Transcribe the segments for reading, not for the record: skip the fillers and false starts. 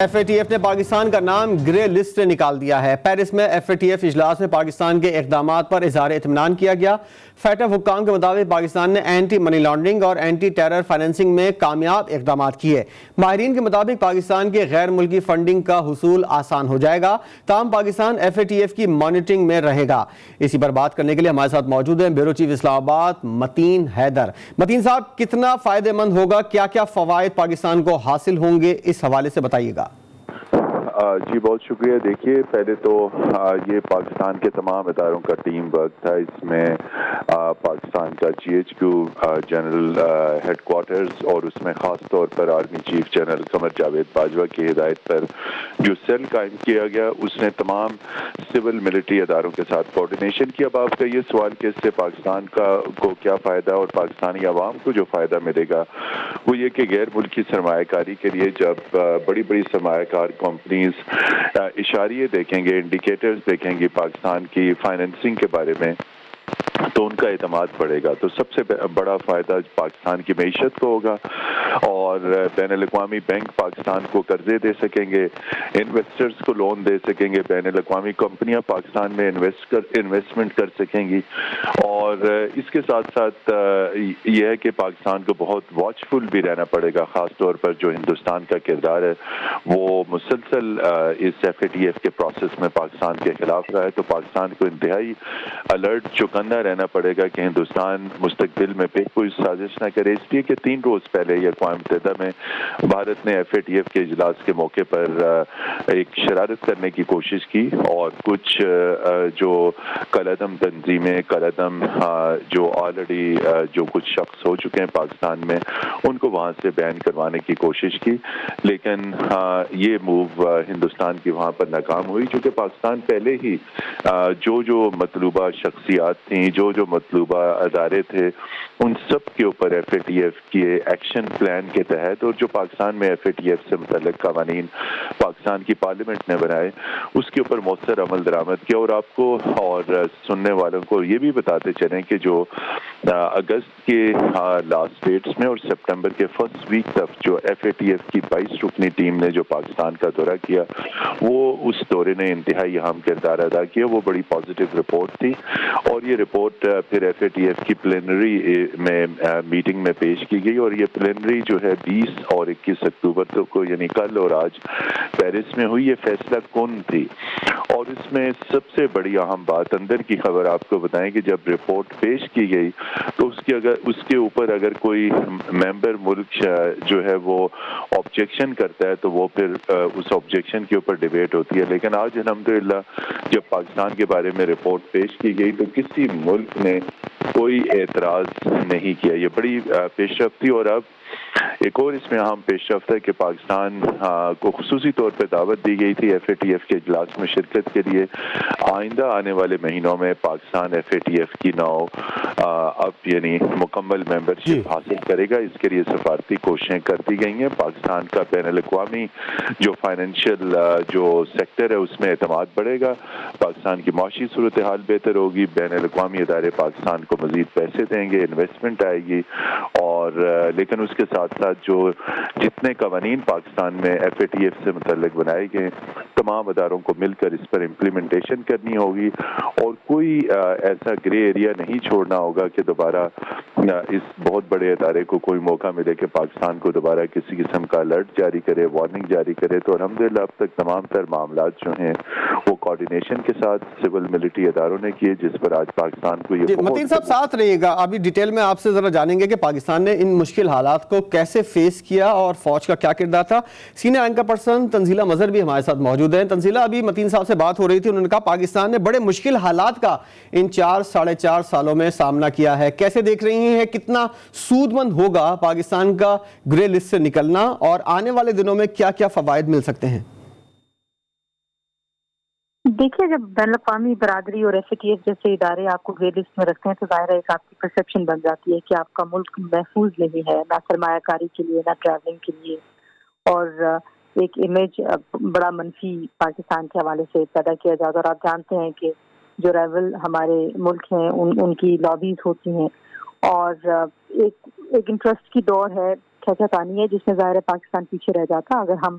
FATF نے پاکستان کا نام گرے لسٹ سے نکال دیا ہے۔ پیرس میں FATF اجلاس میں پاکستان کے اقدامات پر اظہار اطمینان کیا گیا۔ FATF حکام کے مطابق پاکستان نے اینٹی منی لانڈرنگ اور اینٹی ٹیرر فائنینسنگ میں کامیاب اقدامات کیے۔ ماہرین کے مطابق پاکستان کے غیر ملکی فنڈنگ کا حصول آسان ہو جائے گا، تاہم پاکستان FATF کی مانیٹرنگ میں رہے گا۔ اسی پر بات کرنے کے لیے ہمارے ساتھ موجود ہیں بیورو چیف اسلام آباد متین حیدر۔ متین صاحب، کتنا فائدہ مند ہوگا، کیا کیا فوائد پاکستان کو حاصل ہوں گے، اس حوالے سے بتائیے گا۔ جی بہت شکریہ۔ دیکھیے، پہلے تو یہ پاکستان کے تمام اداروں کا ٹیم ورک تھا۔ اس میں پاکستان کا GHQ جنرل ہیڈ کوارٹرز اور اس میں خاص طور پر army chief general Qamar Javed Bajwa کی ہدایت پر جو سیل قائم کیا گیا، اس نے تمام سول ملٹری اداروں کے ساتھ کوارڈینیشن کی۔ اب آپ کا یہ سوال کہ اس سے پاکستان کو کیا فائدہ اور پاکستانی عوام کو جو فائدہ ملے گا، وہ یہ کہ غیر ملکی سرمایہ کاری کے لیے جب بڑی بڑی سرمایہ کار کمپنیز اشاریے دیکھیں گے، انڈیکیٹرز دیکھیں گے پاکستان کی فائنینسنگ کے بارے میں، تو ان کا اعتماد بڑھے گا۔ تو سب سے بڑا فائدہ پاکستان کی معیشت کو ہوگا، اور بین الاقوامی بینک پاکستان کو قرضے دے سکیں گے، انویسٹرز کو لون دے سکیں گے، بین الاقوامی کمپنیاں پاکستان میں انویسٹمنٹ کر سکیں گی۔ اور اس کے ساتھ ساتھ یہ ہے کہ پاکستان کو بہت واچ فل بھی رہنا پڑے گا، خاص طور پر جو ہندوستان کا کردار ہے وہ مسلسل اس FATF کے پروسیس میں پاکستان کے خلاف رہا ہے۔ تو پاکستان کو انتہائی الرٹ چوکنا رہنا پڑے گا کہ ہندوستان مستقبل میں کوئی سازش نہ کرے۔ اس لیے کہ 3 روز پہلے یہ اقوام متحدہ میں بھارت نے FATF کے اجلاس کے موقع پر ایک شرارت کرنے کی کوشش کی، اور کچھ جو کالعدم تنظیمیں، کالعدم جو آلریڈی جو کچھ شخص ہو چکے ہیں پاکستان میں، ان کو وہاں سے بین کروانے کی کوشش کی، لیکن یہ موو ہندوستان کی وہاں پر ناکام ہوئی، چونکہ پاکستان پہلے ہی جو مطلوبہ شخصیات تھیں، جو مطلوبہ ادارے تھے، ان سب کے اوپر FATF کے ایکشن پلان کے تحت، اور جو پاکستان میں FATF سے متعلق قوانین پاکستان کی پارلیمنٹ نے بنائے، اس کے اوپر مؤثر عمل درآمد کیا۔ اور آپ کو اور سننے والوں کو یہ بھی بتاتے چلیں کہ جو اگست کے لاسٹ ڈیٹس میں اور سپٹمبر کے فرسٹ ویک تک جو FATF کی 22 رکنی ٹیم نے جو پاکستان کا دورہ کیا، وہ اس دورے نے انتہائی اہم کردار ادا کیا۔ وہ بڑی پازیٹیو رپورٹ تھی، اور یہ رپورٹ پھر FATF کی پلینری میں میٹنگ میں پیش کی گئی، اور یہ پلینری جو ہے 20 اور 21 اکتوبر کو یعنی کل اور آج پیرس میں ہوئی، یہ فیصلہ کن تھی۔ اور اس میں سب سے بڑی اہم بات، اندر کی خبر آپ کو بتائیں کہ جب رپورٹ پیش کی گئی تو اس کے اوپر اگر کوئی ممبر ملک جو ہے وہ آبجیکشن کرتا ہے تو وہ پھر اس آبجیکشن کے اوپر ڈیبیٹ ہوتی ہے، لیکن آج الحمدللہ جب پاکستان کے بارے میں رپورٹ پیش کی گئی تو کسی ملک نے کوئی اعتراض نہیں کیا۔ یہ بڑی پیش رفت تھی۔ اور اب ایک اور اس میں اہم پیش رفت ہے کہ پاکستان کو خصوصی طور پہ دعوت دی گئی تھی FATF کے اجلاس میں شرکت کے لیے۔ آئندہ آنے والے مہینوں میں پاکستان FATF کی اب یعنی مکمل ممبرشپ حاصل کرے گا۔ اس کے لیے سفارتی کوششیں کر دی گئی ہیں۔ پاکستان کا بین الاقوامی جو فائنینشیل جو سیکٹر ہے اس میں اعتماد بڑھے گا، پاکستان کی معاشی صورتحال بہتر ہوگی، بین الاقوامی ادارے پاکستان کو مزید پیسے دیں گے، انویسٹمنٹ آئے گی، اور لیکن اس کے ساتھ ساتھ جو جتنے قوانین پاکستان میں FATF سے متعلق بنائے گئے، تمام اداروں کو مل کر اس پر امپلیمنٹیشن کرنی ہوگی، اور کوئی ایسا گرے ایریا نہیں چھوڑنا ہوگا کہ دوبارہ اس بہت بڑے ادارے کو کوئی موقع ملے کہ پاکستان کو دوبارہ کسی قسم کا الرٹ جاری کرے، وارننگ جاری کرے۔ تو الحمدللہ اب تک تمام تر معاملات جو ہیں وہ کوارڈینیشن کے ساتھ سول ملٹری اداروں نے کیے، جس پر آج پاکستان کو یہ متین صاحب ساتھ رہیے گا، ابھی ڈیٹیل میں آپ سے ذرا جانیں گے کہ پاکستان نے ان مشکل حالات کو کیسے فیس کیا اور فوج کا کیا کردار تھا۔ سینئر اینکر پرسن تنزیلہ مظہر بھی ہمارے ساتھ موجود ہیں۔ تنزیلہ، ابھی متین صاحب سے بات ہو رہی تھی، انہوں نے کہا پاکستان نے بڑے مشکل حالات کا ان 4-4.5 سالوں میں سامنا کیا ہے، کیسے دیکھ رہی ہیں، کتنا سود مند ہوگا پاکستان کا گرے لسٹ سے نکلنا، اور آنے والے دنوں میں کیا کیا فوائد مل سکتے ہیں؟ دیکھیے، جب بین الاقوامی برادری اور FATF جیسے ادارے آپ کو گرے لسٹ میں رکھتے ہیں تو ظاہر ہے ایک آپ کی پرسیپشن بن جاتی ہے کہ آپ کا ملک محفوظ نہیں ہے، نہ سرمایہ کاری کے لیے، نہ ٹریولنگ کے لیے، اور ایک امیج بڑا منفی پاکستان کے حوالے سے پیدا کیا جاتا ہے۔ اور آپ جانتے ہیں کہ جو رائیول ہمارے ملک ہیں ان کی لابیز ہوتی ہیں، اور ایک انٹرسٹ کی دوڑ ہے، کھینچا تانی ہے، جس میں ظاہر ہے پاکستان پیچھے رہ جاتا اگر ہم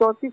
34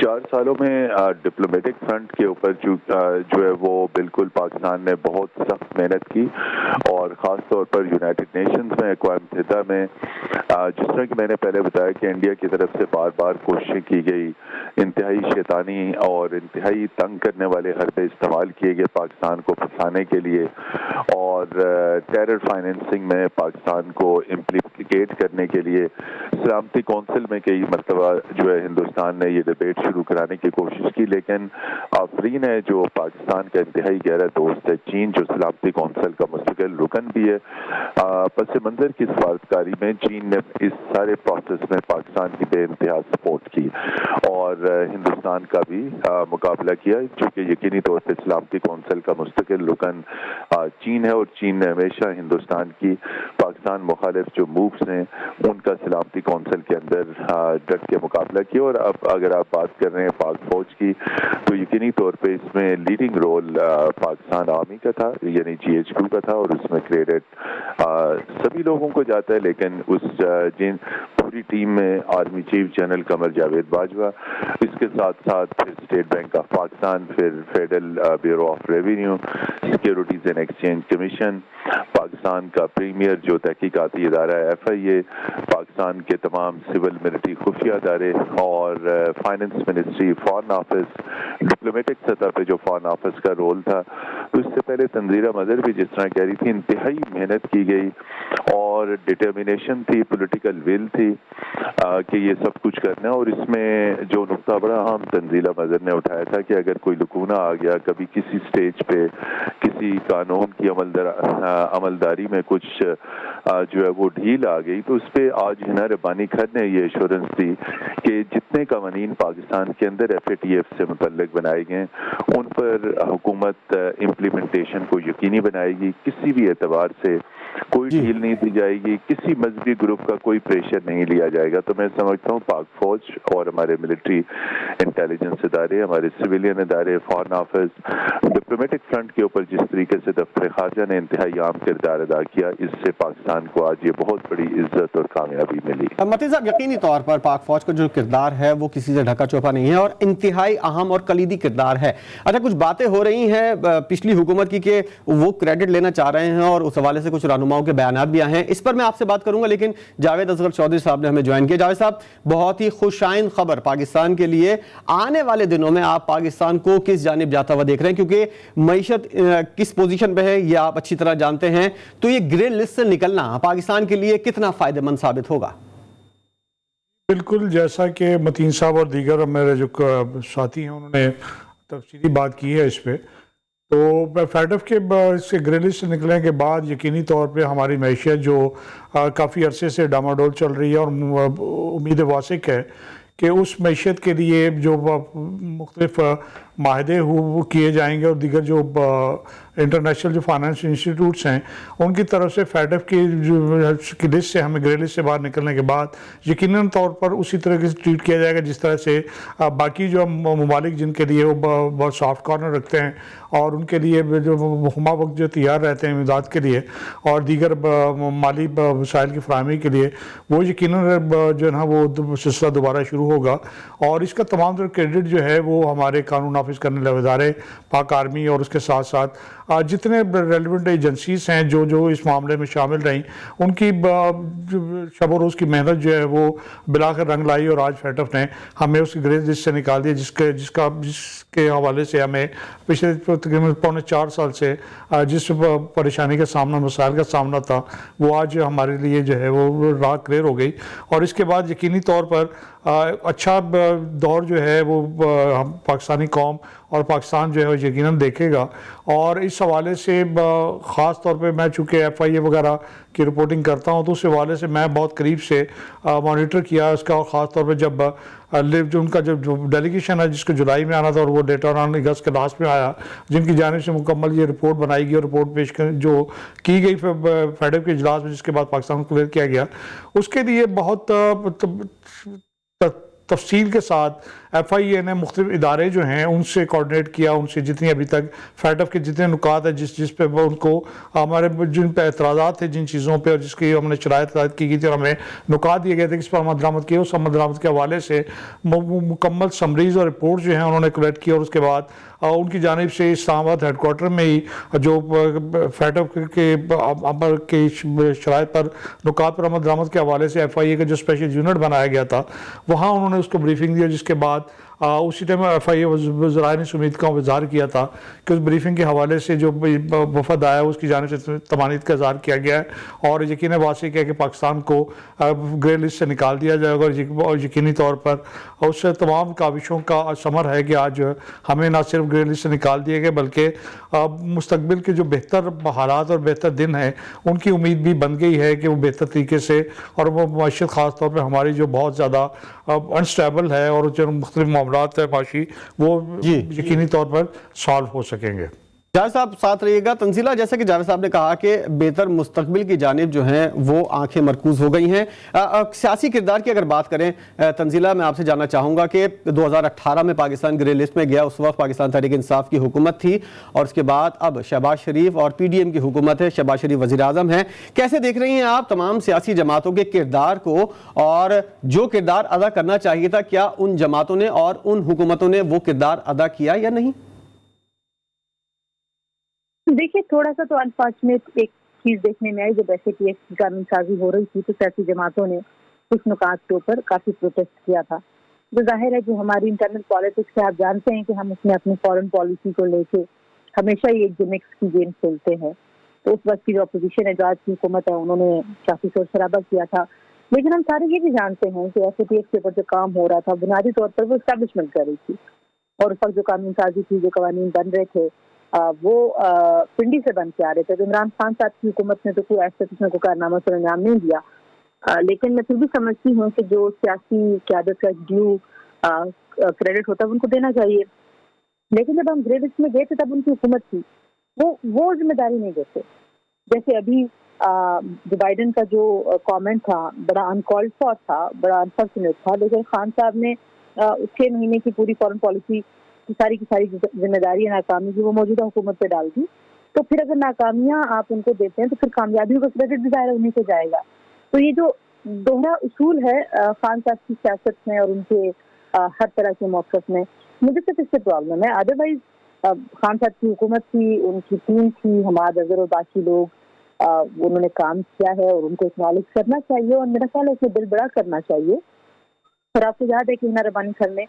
4 سالوں میں ڈپلومیٹک فرنٹ کے اوپر جو ہے وہ بالکل پاکستان نے بہت سخت محنت کی، اور خاص طور پر یونائٹڈ نیشنز میں، اقوام متحدہ میں، جس طرح کہ میں نے پہلے بتایا کہ انڈیا کی طرف سے بار بار کوششیں کی گئی، انتہائی شیطانی اور انتہائی تنگ کرنے والے حربے استعمال کیے گئے پاکستان کو پھنسانے کے لیے، اور ٹیرر فائنینسنگ میں پاکستان کو امپلیکیٹ کرنے کے لیے سلامتی کونسل میں کئی مرتبہ جو ہے ہندوستان نے یہ ڈبیٹ شروع کرانے کی کوشش کی، لیکن آفرین ہے جو پاکستان کا انتہائی گہرا دوست ہے چین، جو سلامتی کونسل کا مستقل رکن بھی ہے، پس منظر کی سفارتکاری میں چین نے اس سارے پروسیس میں پاکستان کی بے انتہا سپورٹ کی، اور ہندوستان کا بھی مقابلہ کیا، چونکہ یقینی طور پہ سلامتی کونسل کا مستقل رکن چین ہے، اور چین نے ہمیشہ ہندوستان کی پاکستان مخالف جو مووز ہیں ان کا سلامتی کونسل کے اندر ڈٹ کے مقابلہ کیا۔ اور اب اگر آپ بات کر رہے ہیں پاک فوج کی، تو یقینی طور پہ اس میں لیڈنگ رول پاکستان آرمی کا تھا، یعنی GHQ کا تھا، اور اس میں کریڈٹ سبھی لوگوں کو جاتا ہے، لیکن اس جن پوری ٹیم میں army chief general Qamar Javed Bajwa, اس کے ساتھ ساتھ پھر اسٹیٹ بینک آف پاکستان، پھر Federal Bureau of Revenue, securities and exchange commission, Pakistan کا پریمیئر جو تحقیقاتی ادارہ ہے FIA، پاکستان کے تمام سول ملٹری خفیہ ادارے، اور finance ministry, foreign office, diplomatic سطح پہ جو فارن آفس کا رول تھا۔ تو اس سے پہلے تنزیرہ مظہر بھی جس طرح کہہ رہی تھی، انتہائی محنت کی گئی اور ڈٹرمینیشن تھی، پولیٹیکل ول تھی کہ یہ سب کچھ کرنا ہے۔ اور اس میں جو نقطہ بڑا اہم تنزیلہ مظہر نے اٹھایا تھا کہ اگر کوئی لکونہ آ گیا کبھی کسی سٹیج پہ، کسی قانون کی عملداری میں کچھ جو ہے وہ ڈھیل آ گئی، تو اس پہ آج ہنا ربانی خان نے یہ ایشورنس دی کہ جتنے قوانین پاکستان کے اندر FATF سے متعلق بنائے گئے ان پر حکومت امپلیمنٹیشن کو یقینی بنائے گی، کسی بھی اعتبار سے کوئی ڈھیل نہیں دی جائے گی، کسی مذہبی گروپ کا کوئی پریشر نہیں لیا جائے گا۔ تو میں سمجھتا ہوں پاک فوج اور ہمارے ملٹری انٹیلیجنس ادارے، ہمارے سویلین ادارے، فارن آفس، ڈپلومیٹک فرنٹ کے اوپر جس طریقے سے دفتر خارجہ نے انتہائی عام کردار ادا کیا، اس سے پاکستان کو آج یہ بہت بڑی عزت اور کامیابی ملی۔ متی صاحب، یقینی طور پر پاک فوج کا جو کردار ہے وہ کسی سے ڈھکا چھپا نہیں ہے اور انتہائی اہم اور کلیدی کردار ہے۔ اچھا، کچھ باتیں ہو رہی ہیں پچھلی حکومت کی کہ وہ کریڈٹ لینا چاہ رہے ہیں اور اس حوالے سے کچھ رہنماؤں کے بیانات بھی آئے ہیں، اس پر میں آپ سے بات کروں گا، لیکن جاوید اصغر چودھری صاحب نے ہمیں جوائن کیا۔ جاوید صاحب، بہت ہی خوش آئند خبر پاکستان کے لیے، آنے والے دنوں میں آپ پاکستان کو کس جانب جاتا ہوا دیکھ رہے ہیں؟ کیونکہ معیشت کس پوزیشن پہ ہے یہ آپ اچھی طرح جانتے ہیں، تو یہ گرے لسٹ سے نکلنا پاکستان کے لیے کتنا فائدہ مند ثابت ہوگا؟ بالکل، جیسا کہ متین صاحب اور دیگر میرے جو ساتھی ہیں انہوں نے تفصیلی بات کی ہے اس پہ، تو FATF کے اس کے گرے لسٹ سے نکلنے کے بعد یقینی طور پہ ہماری معیشت جو کافی عرصے سے ڈاماڈول چل رہی ہے، اور امید واسق ہے کہ اس معیشت کے لیے جو مختلف معاہدے وہ کیے جائیں گے، اور دیگر جو انٹرنیشنل جو فائنانس انسٹیٹیوٹس ہیں ان کی طرف سے FATF کی جو لسٹ سے، ہمیں گرے لسٹ سے باہر نکلنے کے بعد یقیناً طور پر اسی طرح سے ٹریٹ کیا جائے گا جس طرح سے باقی جو ممالک جن کے لیے وہ بہت سافٹ کارنر رکھتے ہیں اور ان کے لیے جو ہما وقت جو تیار رہتے ہیں امداد کے لیے اور دیگر مالی وسائل کی فراہمی کے لیے، وہ یقیناً جو ہے نا وہ سلسلہ دوبارہ شروع ہوگا۔ اور اس کا تمام تر کریڈٹ جو ہے وہ ہمارے قانون نافذ کرنے والے ادارے، پاک آرمی، اور اس کے ساتھ ساتھ جتنے ریلیونٹ ایجنسیز ہیں جو اس معاملے میں شامل رہیں، ان کی شب و روز کی محنت جو ہے وہ بلاخر رنگ لائی، اور آج FATF نے ہمیں اس کی گرے لسٹ سے نکال دیا، جس کے حوالے سے ہمیں پچھلے تقریباً پونے 4 سال سے جس پریشانی کا سامنا، مسائل کا سامنا تھا، وہ آج ہمارے لیے جو ہے وہ راہ کلیئر ہو گئی۔ اور اس کے بعد یقینی طور پر اچھا دور جو ہے وہ پاکستانی قوم اور پاکستان جو ہے وہ یقیناً دیکھے گا۔ اور اس حوالے سے خاص طور پہ میں چونکہ FIA وغیرہ کی رپورٹنگ کرتا ہوں، تو اس حوالے سے میں بہت قریب سے مانیٹر کیا اس کا، اور خاص طور پہ جب جو ان کا جو ڈیلیگیشن ہے جس کو جولائی میں آنا تھا، اور وہ ڈیٹا آن اگست کے لاسٹ میں آیا، جن کی جانب سے مکمل یہ رپورٹ بنائی گئی اور رپورٹ پیش جو کی گئی FATF کے اجلاس میں، جس کے بعد پاکستان کو کلیئر کیا گیا، اس کے لیے بہت تفصیل کے ساتھ ایف آئی اے نے مختلف ادارے جو ہیں ان سے کوارڈینیٹ کیا، ان سے جتنی ابھی تک فیٹف کے جتنے نکات ہیں جس پہ ان کو ہمارے جن پہ اعتراضات تھے جن چیزوں پہ اور جس کی ہم نے شرائط کی گئی تھی اور ہمیں نکات دیے گئے تھے کس پر عمل درآمد کیے، اس عمل درآمد کے حوالے سے مکمل سمریز اور رپورٹ جو ہیں انہوں نے کلیکٹ کی، اور اس کے بعد ان کی جانب سے اسلام آباد ہیڈ کوارٹر میں ہی جو فیٹف کے عمل کی شرائط پر نکات پر عمل درآمد کے حوالے سے ایف آئی اے کا جو اسپیشل یونٹ بنایا گیا تھا وہاں انہوں نے اس کو بریفنگ دیا، جس کے بعد اسی ٹائم ایف آئی اے ذرائع نے امید کا اظہار کیا تھا کہ اس بریفنگ کے حوالے سے جو وفد آیا اس کی جانب سے طمانینت کا اظہار کیا گیا ہے اور یقین واضح کیا کہ پاکستان کو گرے لسٹ سے نکال دیا جائے گا، اور یقینی طور پر اس تمام کاوشوں کا ثمر ہے کہ آج ہمیں نہ صرف گرے لسٹ سے نکال دیے گئے بلکہ مستقبل کے جو بہتر حالات اور بہتر دن ہیں ان کی امید بھی بن گئی ہے کہ وہ بہتر طریقے سے اور وہ معیشت خاص طور پہ ہماری جو بہت زیادہ انسٹیبل ہے اور جو مختلف معاملات ہے معاشی وہ یقینی طور پر سالو ہو سکیں گے۔ جاوید صاحب ساتھ رہیے گا۔ تنزیلہ، جیسا کہ جاوید صاحب نے کہا کہ بہتر مستقبل کی جانب جو ہیں وہ آنکھیں مرکوز ہو گئی ہیں۔ سیاسی کردار کی اگر بات کریں تنزیلہ، میں آپ سے جاننا چاہوں گا کہ 2018 میں پاکستان گرے لسٹ میں گیا، اس وقت پاکستان تحریک انصاف کی حکومت تھی اور اس کے بعد اب شہباز شریف اور پی ڈی ایم کی حکومت ہے، شہباز شریف وزیر اعظم ہیں۔ کیسے دیکھ رہی ہیں آپ تمام سیاسی جماعتوں کے کردار کو، اور جو کردار ادا کرنا چاہیے تھا کیا ان جماعتوں نے اور ان حکومتوں نے وہ کردار ادا کیا یا نہیں؟ دیکھیے تھوڑا سا تو انفارچونیٹ ایک چیز دیکھنے میں آئی، جب ایسے کی قانون سازی ہو رہی تھی تو سیاسی جماعتوں نے کچھ نکات کے اوپر کافی پروٹیسٹ کیا تھا۔ جو ظاہر ہے جو ہماری انٹرنل پالیٹکس ہے، آپ جانتے ہیں کہ ہم اس میں اپنی فورن پالیسی کو لے کے ہمیشہ ہی ایک جمکس کی گیم کھیلتے ہیں، تو اس وقت کی جو اپوزیشن ہے، جو آج کی حکومت ہے، انہوں نے کافی شور شرابہ کیا تھا، لیکن ہم سارے یہ بھی جانتے ہیں کہ ایس اے ٹی ایف کے اوپر جو کام ہو رہا تھا بنیادی طور پر وہ اسٹیبلشمنٹ کر رہی تھی، اور اس وقت جو قانون سازی تھی، جو قوانین بن رہے تھے وہ پنڈی سے بن کے آ رہے تھے۔ تو عمران خان صاحب کی حکومت نے تو کوئی ایسا اس میں کوئی کارنامہ سر انجام نہیں دیا، لیکن میں پھر بھی سمجھتی ہوں کہ جو سیاسی قیادت کا ڈیو کریڈٹ ہوتا ہے ان کو دینا چاہیے، لیکن جب ہم گرے لسٹ میں گئے تھے تب ان کی حکومت تھی، وہ ذمہ داری نہیں دیتے۔ جیسے ابھی جو بائیڈن کا جو کامنٹ تھا بڑا انکالڈ فار تھا، بڑا انفارچونیٹ تھا، لیکن خان صاحب نے 6 مہینے کی پوری فورن پالیسی ساری کی ساری ذمہ داری ناکامی کی وہ موجودہ حکومت پہ ڈال دی، تو پھر اگر ناکامیاں آپ ان کو دیتے ہیں تو پھر کامیابیوں کا کریڈٹ بھی ظاہر انہیں سے جائے گا۔ تو یہ جو دوہرا اصول ہے خان صاحب کی سیاست میں اور ان کے ہر طرح کے موقف میں، مجھے صرف اس سے پرابلم ہے۔ ادروائز خان صاحب کی حکومت تھی، ان کی ٹیم تھی، حماد اظہر اور باقی لوگ انہوں نے کام کیا ہے اور ان کو اکنالج کرنا چاہیے، اور میرا خیال ہے اسے دل بڑا کرنا چاہیے۔ اور آپ کو یاد ہے کہ ہینا ربانی سر نے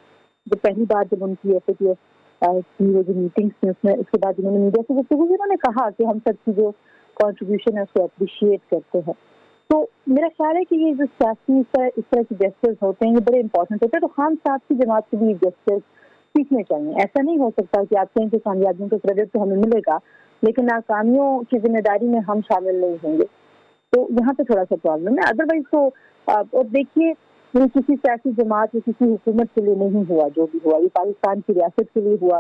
جو پہلی بار جب ان کی ایف اے ٹی ایف کی وہ جو میٹنگس تھیں اس میں اس کے بعد انہوں نے میڈیا سے گفتگو کی، انہوں نے کہا کہ ہم سب کی جو کنٹریبیوشن ہے اس کو اپریشیٹ کرتے ہیں۔ تو میرا خیال ہے کہ یہ جو سیاسی اس طرح کے جسٹرز ہوتے ہیں یہ بڑے امپورٹنٹ ہوتے ہیں، تو خان صاحب کی جماعت سے بھی جسٹرز سیکھنے چاہیے۔ ایسا نہیں ہو سکتا کہ آپ کہیں کہ کامیابیوں کا کریڈٹ تو ہمیں ملے گا لیکن ناکامیوں کی ذمہ داری میں ہم شامل نہیں ہوں گے، تو یہاں پہ تھوڑا سا پرابلم ہے۔ ادروائز تو اور دیکھیے یہ کسی سیاسی جماعت یا کسی حکومت کے لیے نہیں ہوا، جو بھی ہوا یہ پاکستان کی ریاست کے لیے ہوا۔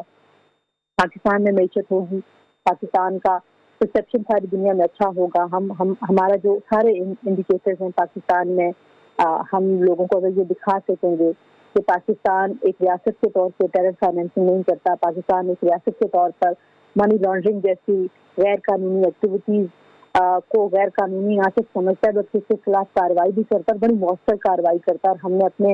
پاکستان میں معیشت ہوگی، پاکستان کا پرسیپشن ساری دنیا میں اچھا ہوگا، ہمارا جو سارے انڈیکیٹرز ہیں پاکستان میں ہم لوگوں کو اگر یہ دکھا سکیں گے کہ پاکستان ایک ریاست کے طور پہ ٹیرر فائنینسنگ نہیں کرتا، پاکستان ایک ریاست کے طور پر منی لانڈرنگ جیسی غیر قانونی ایکٹیویٹیز کو غیر قانونی نہ صرف سمجھتا ہے بلکہ اس کے خلاف کارروائی بھی کرتا ہے، بڑی مؤثر کارروائی کرتا ہے۔ اور ہم نے اپنے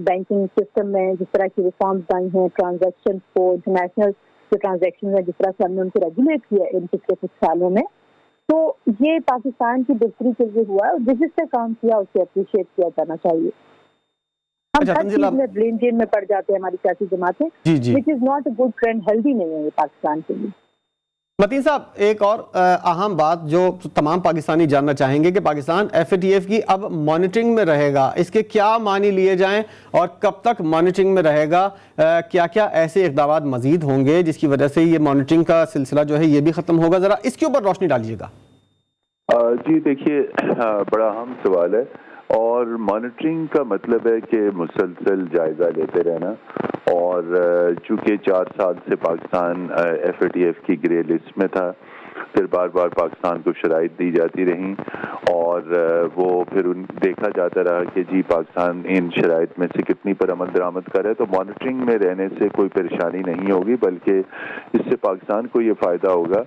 بینکنگ سسٹم میں جس طرح کی ریفارمز لائی ہیں، ٹرانزیکشن کو انٹرنیشنل جو ٹرانزیکشن ہیں جس طرح سے ہم نے ان کو ریگولیٹ کیا ان پچھلے کچھ سالوں میں، تو یہ پاکستان کی بہتری کے لیے ہوا ہے، اور جس سے کام کیا اسے اپریشیٹ کیا جانا چاہیے۔ ہم ہر چیز میں بلیم گیم میں پڑ جاتے ہیں ہماری سیاسی جماعتیں، which is not a good trend, healthy نہیں ہے یہ پاکستان کے لیے۔ متین صاحب ایک اور اہم بات جو تمام پاکستانی جاننا چاہیں گے کہ Pakistan F A T F کی اب مانیٹرنگ میں رہے گا، اس کے کیا معنی لیے جائیں اور کب تک مانیٹرنگ میں رہے گا؟ کیا کیا ایسے اقدامات مزید ہوں گے جس کی وجہ سے یہ مانیٹرنگ کا سلسلہ جو ہے یہ بھی ختم ہوگا؟ ذرا اس کے اوپر روشنی ڈالیے گا۔ جی دیکھیے بڑا اہم سوال ہے، اور مانیٹرنگ کا مطلب ہے کہ مسلسل جائزہ لیتے رہنا، اور چونکہ 4 سال سے Pakistan F A T F کی گرے لسٹ میں تھا پھر بار بار پاکستان کو شرائط دی جاتی رہیں اور وہ پھر دیکھا جاتا رہا کہ جی پاکستان ان شرائط میں سے کتنی پر عمل درآمد کرے. تو مانیٹرنگ میں رہنے سے کوئی پریشانی نہیں ہوگی بلکہ اس سے پاکستان کو یہ فائدہ ہوگا.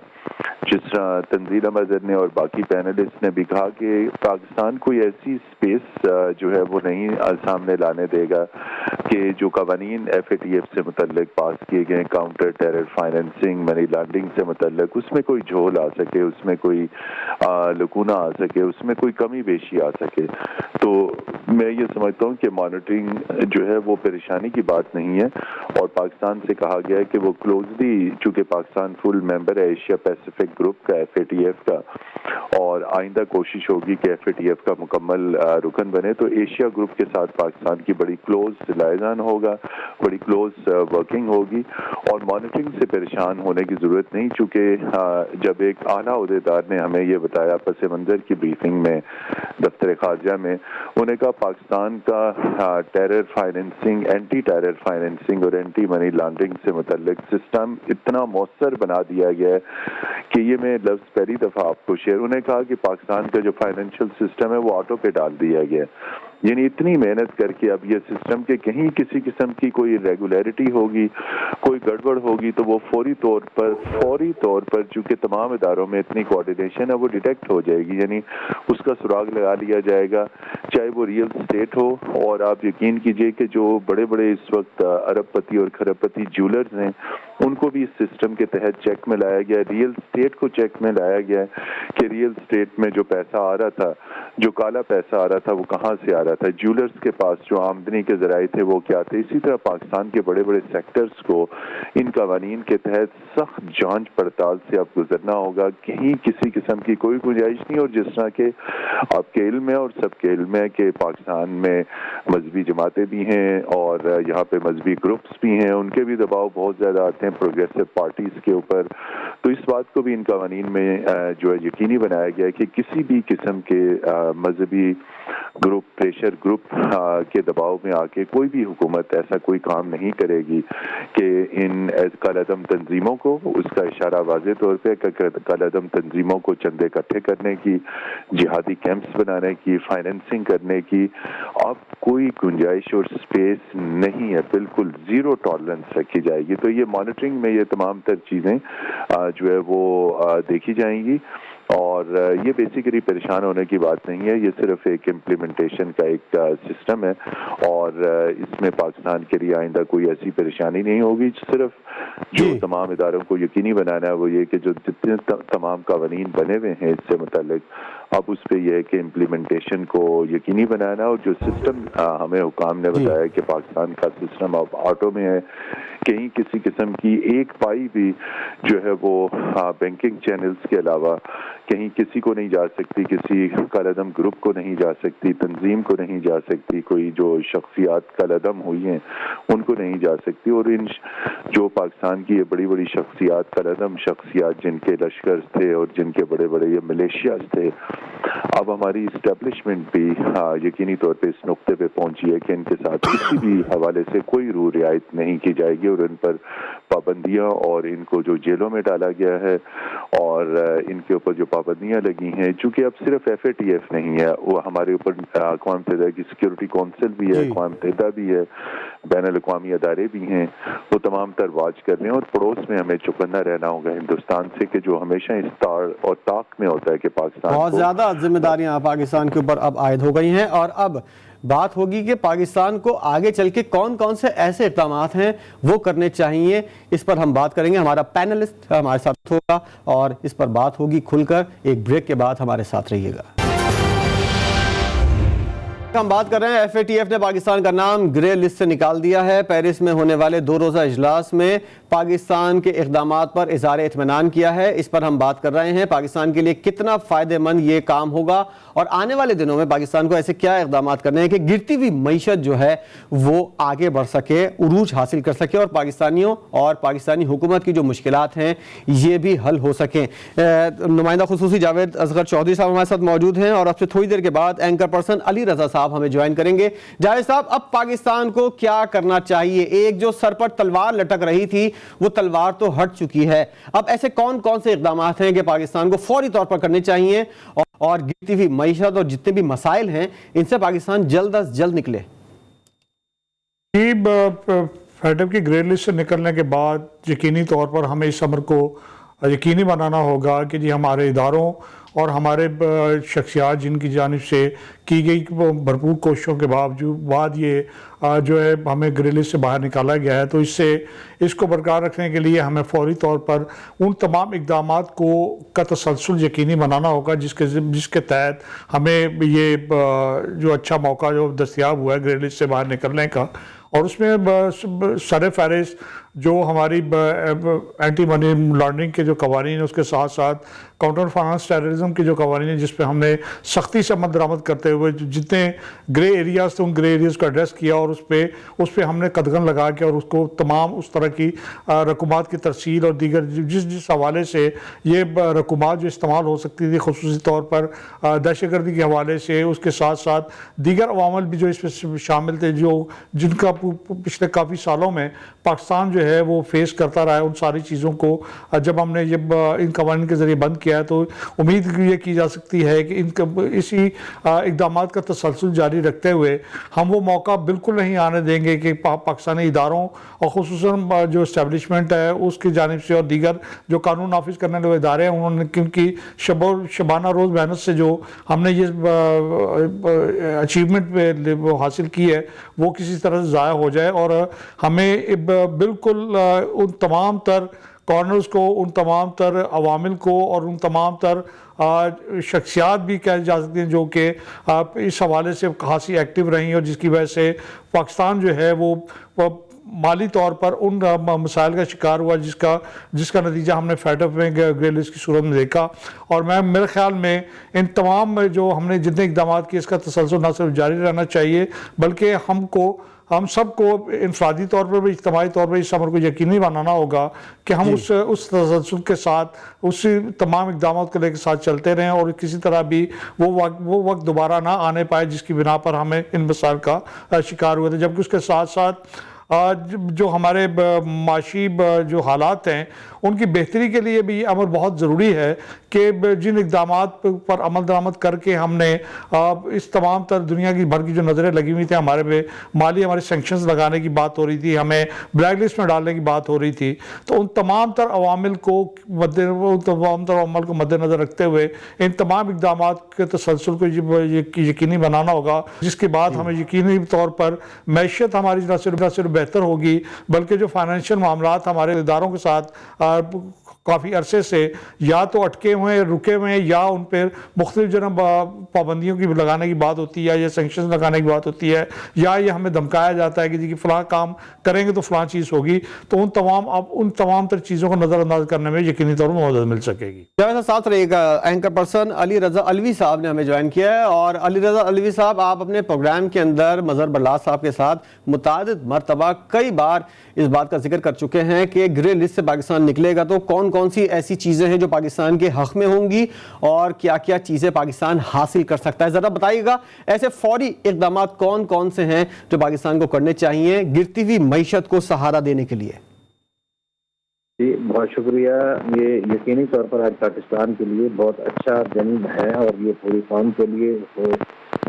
جس طرح تنزیل احمد نے اور باقی پینلسٹ نے بھی کہا کہ پاکستان کوئی ایسی سپیس جو ہے وہ نہیں سامنے لانے دے گا کہ جو قوانین FATF سے متعلق پاس کیے گئے کاؤنٹر ٹیرر فائنینسنگ منی لانڈرنگ سے متعلق اس میں کوئی جھول آ سکے, اس میں کوئی لکونہ آ سکے, اس میں کوئی کمی بیشی آ سکے. تو میں یہ سمجھتا ہوں کہ مانیٹرنگ جو ہے وہ پریشانی کی بات نہیں ہے اور پاکستان سے کہا گیا ہے کہ وہ کلوزلی, چونکہ پاکستان فل ممبر ہے ایشیا پیسیفک گروپ کا FATF کا, اور آئندہ کوشش ہوگی کہ FATF کا مکمل رکن بنے, تو ایشیا گروپ کے ساتھ پاکستان کی بڑی کلوز لائزان ہوگا, بڑی کلوز ورکنگ ہوگی اور مانیٹرنگ سے پریشان ہونے کی ضرورت نہیں. چونکہ جب ایک اعلیٰ عہدیدار نے ہمیں یہ بتایا پس منظر کی بریفنگ میں دفتر خارجہ میں, انہوں نے کہا پاکستان کا terror financing, anti terror financing اور اینٹی منی لانڈرنگ سے متعلق سسٹم اتنا مؤثر بنا دیا گیا ہے کہ یہ میں لفظ پہلی دفعہ آپ کو شیئر, انہوں نے کہا کہ پاکستان کا جو فائنینشیل سسٹم ہے وہ آٹو پہ ڈال دیا گیا ہے. یعنی اتنی محنت کر کے اب یہ سسٹم کے کہیں کسی قسم کی کوئی ریگولیرٹی ہوگی, کوئی گڑبڑ ہوگی تو وہ فوری طور پر چونکہ تمام اداروں میں اتنی کوارڈینیشن ہے وہ ڈیٹیکٹ ہو جائے گی, یعنی اس کا سراغ لگا لیا جائے گا, چاہے وہ ریئل اسٹیٹ ہو. اور آپ یقین کیجئے کہ جو بڑے بڑے اس وقت ارب پتی اور کھرب پتی جیولرز ہیں ان کو بھی اس سسٹم کے تحت چیک میں لایا گیا ہے, ریئل اسٹیٹ کو چیک میں لایا گیا ہے کہ ریئل اسٹیٹ میں جو پیسہ آ رہا تھا, جو کالا پیسہ آ رہا تھا وہ کہاں سے آ رہا تھا, جیولرز کے پاس جو آمدنی کے ذرائع تھے وہ کیا تھے. اسی طرح پاکستان کے بڑے بڑے سیکٹرز کو ان قوانین کے تحت سخت جانچ پڑتال سے اب گزرنا ہوگا, کہیں کسی قسم کی کوئی گنجائش نہیں. اور جس طرح کہ آپ کے علم ہے اور سب کے علم ہے کہ پاکستان میں مذہبی جماعتیں بھی ہیں اور یہاں پہ مذہبی گروپس بھی ہیں, ان کے بھی دباؤ بہت زیادہ آتے ہیں پروگریسو پارٹیز کے اوپر. تو اس بات کو بھی ان قوانین میں جو ہے یقینی بنایا گیا ہے کہ کسی بھی قسم کے مذہبی گروپ, پریشر گروپ کے دباؤ میں آ کے کوئی بھی حکومت ایسا کوئی کام نہیں کرے گی کہ ان کالعدم تنظیموں کو, اس کا اشارہ واضح طور پہ کالعدم تنظیموں کو چندے اکٹھے کرنے کی, جہادی کیمپس بنانے کی, فائنینسنگ کرنے کی اب کوئی گنجائش اور سپیس نہیں ہے, بالکل زیرو ٹالرنس رکھی جائے گی. تو یہ مانیٹرنگ میں یہ تمام تر چیزیں جو ہے وہ دیکھی جائیں گی اور یہ بیسیکلی پریشان ہونے کی بات نہیں ہے, یہ صرف ایک امپلیمنٹیشن کا ایک سسٹم ہے اور اس میں پاکستان کے لیے آئندہ کوئی ایسی پریشانی نہیں ہوگی. صرف جو تمام اداروں کو یقینی بنانا ہے وہ یہ کہ جو جتنے تمام قوانین بنے ہوئے ہیں اس سے متعلق اب اس پہ یہ ہے کہ امپلیمنٹیشن کو یقینی بنانا, اور جو سسٹم ہمیں حکام نے بتایا کہ پاکستان کا سسٹم اب آٹو میں ہے, کہیں کسی قسم کی ایک پائی بھی جو ہے وہ بینکنگ چینلز کے علاوہ کہیں کسی کو نہیں جا سکتی, کسی کالعدم گروپ کو نہیں جا سکتی, تنظیم کو نہیں جا سکتی, کوئی جو شخصیات کالعدم ہوئی ہیں ان کو نہیں جا سکتی. اور ان جو پاکستان کی یہ بڑی بڑی شخصیات, کالعدم شخصیات جن کے لشکر تھے اور جن کے بڑے بڑے یہ ملیشیاز تھے, اب ہماری اسٹیبلشمنٹ بھی یقینی طور پہ اس نقطے پہ پہنچی ہے کہ ان کے ساتھ کسی بھی حوالے سے کوئی روح رعایت نہیں کی جائے گی اور ان پر پابندیاں, اور ان کو جو جیلوں میں ڈالا گیا ہے اور ان کے اوپر جو پابندیاں لگی ہیں, چونکہ اب صرف FATF نہیں ہے, وہ ہمارے اوپر اقوام متحدہ کی سیکورٹی کونسل بھی ہے, اقوام متحدہ بھی ہے, بین الاقوامی ادارے بھی ہیں, وہ تمام تر واچ کر رہے ہیں. اور پڑوس میں ہمیں چوکنا رہنا ہوگا ہندوستان سے کہ جو ہمیشہ اس تار اور طاق میں ہوتا ہے کہ پاکستان بہت زیادہ ذمہ داریاں پاکستان کے اوپر اب عائد ہو گئی ہیں, اور اب بات ہوگی کہ پاکستان کو آگے چل کے کون کون سے ایسے اقدامات ہیں وہ کرنے چاہیے. اس پر ہم بات کریں گے, ہمارا پینلسٹ ہمارے ساتھ ہوگا اور اس پر بات ہوگی کھل کر. ایک بریک کے بعد ہمارے ساتھ رہیے گا. ہم بات کر رہے ہیں FATF نے پاکستان کا نام گرے لسٹ سے نکال دیا ہے. پیرس میں ہونے والے 2 روزہ اجلاس میں پاکستان کے اقدامات پر اظہار اطمینان کیا ہے. اس پر ہم بات کر رہے ہیں پاکستان کے لیے کتنا فائدہ مند یہ کام ہوگا اور آنے والے دنوں میں پاکستان کو ایسے کیا اقدامات کرنے ہیں کہ گرتی ہوئی معیشت جو ہے وہ آگے بڑھ سکے, عروج حاصل کر سکے اور پاکستانیوں اور پاکستانی حکومت کی جو مشکلات ہیں یہ بھی حل ہو سکیں. نمائندہ خصوصی جاوید اصغر چودھری صاحب ہمارے ساتھ موجود ہیں اور اب سے تھوڑی دیر کے بعد اینکر پرسن علی رضا صاحب ہمیں جوائن کریں گے. جاوید صاحب, اب پاکستان کو کیا کرنا چاہیے؟ ایک جو سر پر تلوار لٹک رہی تھی وہ تلوار تو ہٹ چکی ہے. اب ایسے کون کون سے اقدامات ہیں کہ پاکستان کو فوری طور پر کرنے چاہیے اور گرتی ہوئی معیشت اور جتنے بھی مسائل ہیں ان سے پاکستان جلد از جلد نکلے؟ فیڈف کی گرے لسٹ سے نکلنے کے بعد یقینی طور پر ہمیں اس امر کو یقینی بنانا ہوگا کہ جی ہمارے اداروں اور ہمارے شخصیات جن کی جانب سے کی گئی بھرپور کوششوں کے بعد یہ جو ہے ہمیں گرے لسٹ سے باہر نکالا گیا ہے، تو اس کو برقرار رکھنے کے لیے ہمیں فوری طور پر ان تمام اقدامات کا تسلسل یقینی بنانا ہوگا جس کے تحت ہمیں یہ جو اچھا موقع جو دستیاب ہوا ہے گرے لسٹ سے باہر نکلنے کا، اور اس میں سر فہرست جو ہماری اینٹی منی لانڈرنگ کے جو قوانین ہیں اس کے ساتھ ساتھ کاؤنٹر فائنانس ٹیررزم کے جو قوانین ہیں جس پہ ہم نے سختی سے عمل درآمد کرتے ہوئے جتنے گرے ایریاز تھے ان گرے ایریاز کو ایڈریس کیا، اور اس پہ ہم نے قدغن لگا کے اور اس کو تمام اس طرح کی رقومات کی ترسیل اور دیگر جس حوالے سے یہ رقومات جو استعمال ہو سکتی تھی خصوصی طور پر دہشت گردی کے حوالے سے، اس کے ساتھ ساتھ دیگر عوامل بھی جو اس پہ شامل تھے جن کا پچھلے کافی سالوں میں پاکستان جو ہے وہ فیس کرتا رہا ہے، ان ساری چیزوں کو جب ہم نے ان قوانین کے ذریعے بند کیا ہے تو امید یہ کی جا سکتی ہے کہ اسی اقدامات کا تسلسل جاری رکھتے ہوئے ہم وہ موقع بالکل نہیں آنے دیں گے کہ پاکستانی اداروں اور خصوصاً جو اسٹیبلشمنٹ ہے اس کی جانب سے اور دیگر جو قانون نافذ کرنے والے ادارے ہیں انہوں نے کیونکہ شبانہ روز محنت سے جو ہم نے یہ اچیومنٹ حاصل کی ہے وہ کسی طرح سے ضائع ہو جائے، اور ہمیں بالکل ان تمام تر کارنرز کو، ان تمام تر عوامل کو اور ان تمام تر شخصیات بھی کہہ جا سکتے ہیں جو کہ اس حوالے سے خاصی ایکٹیو رہی اور جس کی وجہ سے پاکستان جو ہے وہ مالی طور پر ان مسائل کا شکار ہوا جس کا نتیجہ ہم نے فیڈف میں گرے لسٹ کی صورت میں دیکھا. اور میرے خیال میں ان تمام جو ہم نے جتنے اقدامات کیے اس کا تسلسل نہ صرف جاری رہنا چاہیے بلکہ ہم سب کو انفرادی طور پر بھی اجتماعی طور پر اس امر کو یقینی بنانا ہوگا کہ ہم اس تسلسل کے ساتھ اس تمام اقدامات کو لے کے ساتھ چلتے رہیں اور کسی طرح بھی وہ وقت دوبارہ نہ آنے پائے جس کی بنا پر ہمیں ان مسائل کا شکار ہوئے تھے. جبکہ اس کے ساتھ ساتھ جو ہمارے معاشی جو حالات ہیں ان کی بہتری کے لیے بھی یہ امر بہت ضروری ہے کہ جن اقدامات پر عمل درآمد کر کے ہم نے اس تمام تر دنیا کی بھر کی جو نظریں لگی ہوئی تھیں ہمارے پہ ہمارے سینکشنز لگانے کی بات ہو رہی تھی، ہمیں بلیک لسٹ میں ڈالنے کی بات ہو رہی تھی، تو ان تمام تر عوامل کو مد نظر رکھتے ہوئے ان تمام اقدامات کے تسلسل کو یقینی بنانا ہوگا، جس کے بعد ہمیں یقینی طور پر معیشت ہماری نہ صرف بہتر ہوگی بلکہ جو فائنینشیل معاملات ہمارے اداروں کے ساتھ کافی عرصے سے یا تو اٹکے ہوئے رکے ہوئے یا ان پر مختلف جنب پابندیوں کی لگانے کی بات ہوتی ہے یا سینکشنز لگانے کی بات ہوتی ہے یا یہ ہمیں دھمکایا جاتا ہے کہ جی فلاں کام کریں گے تو فلاں چیز ہوگی، تو ان تمام تر چیزوں کو نظر انداز کرنے میں یقینی طور پر مدد مل سکے گی. ساتھ رہے گا اینکر پرسن علی رضا علوی صاحب نے ہمیں جوائن کیا ہے، اور علی رضا علوی صاحب آپ اپنے پروگرام کے اندر مظہر برلاس صاحب کے ساتھ متعدد مرتبہ کئی بار اس بات کا ذکر کر چکے ہیں کہ گرے لسٹ سے پاکستان نکلے گا تو کون کون سی ایسی چیزیں ہیں جو پاکستان کے حق میں ہوں گی اور کیا کیا چیزیں پاکستان حاصل کر سکتا ہے. ذرا بتائیے گا ایسے فوری اقدامات کون کون سے ہیں جو پاکستان کو کرنے چاہیے گرتی ہوئی معیشت کو سہارا دینے کے لیے؟ جی بہت شکریہ. یہ یقینی طور پر آج پاکستان کے لیے بہت اچھا دن ہے اور یہ پوری قوم کے لیے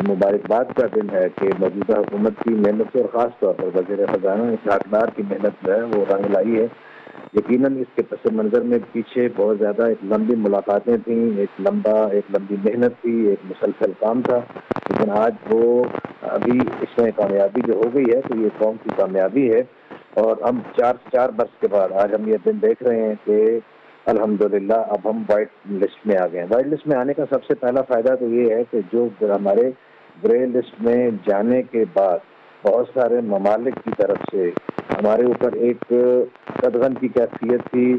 مبارکباد کا دن ہے کہ موجودہ حکومت کی محنت سے اور خاص طور پر وزیر خزانہ اسحاق ڈار کی محنت جو ہے وہ رنگ لائی ہے. یقیناً اس کے پس منظر میں پیچھے بہت زیادہ ایک لمبی ملاقاتیں تھیں، ایک لمبی محنت تھی، ایک مسلسل کام تھا، لیکن آج وہ ابھی اس میں کامیابی جو ہو گئی ہے تو یہ قوم کی کامیابی ہے. اور ہم چار برس کے بعد آج ہم یہ دن دیکھ رہے ہیں کہ الحمدللہ اب ہم وائٹ لسٹ میں آ گئے ہیں. وائٹ لسٹ میں آنے کا سب سے پہلا فائدہ تو یہ ہے کہ جو ہمارے گرے لسٹ میں جانے کے بعد بہت سارے ممالک کی طرف سے ہمارے اوپر ایک قدغن کی کیفیت تھی،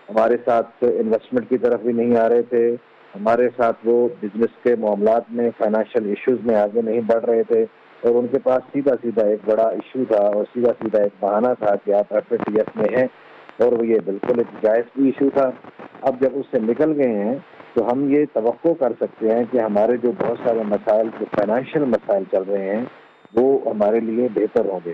ہمارے ساتھ انویسٹمنٹ کی طرف بھی نہیں آ رہے تھے، ہمارے ساتھ وہ بزنس کے معاملات میں فائنینشیل ایشوز میں آگے نہیں بڑھ رہے تھے، اور ان کے پاس سیدھا ایک بڑا ایشو تھا اور سیدھا ایک بہانہ تھا کہ آپ FATF میں ہیں، اور وہ یہ بالکل ایک جائز بھی ایشو تھا. اب جب اس سے نکل گئے ہیں تو ہم یہ توقع کر سکتے ہیں کہ ہمارے جو بہت سارے مسائل جو فائنینشیل مسائل چل رہے ہیں وہ ہمارے لیے بہتر ہوں گے.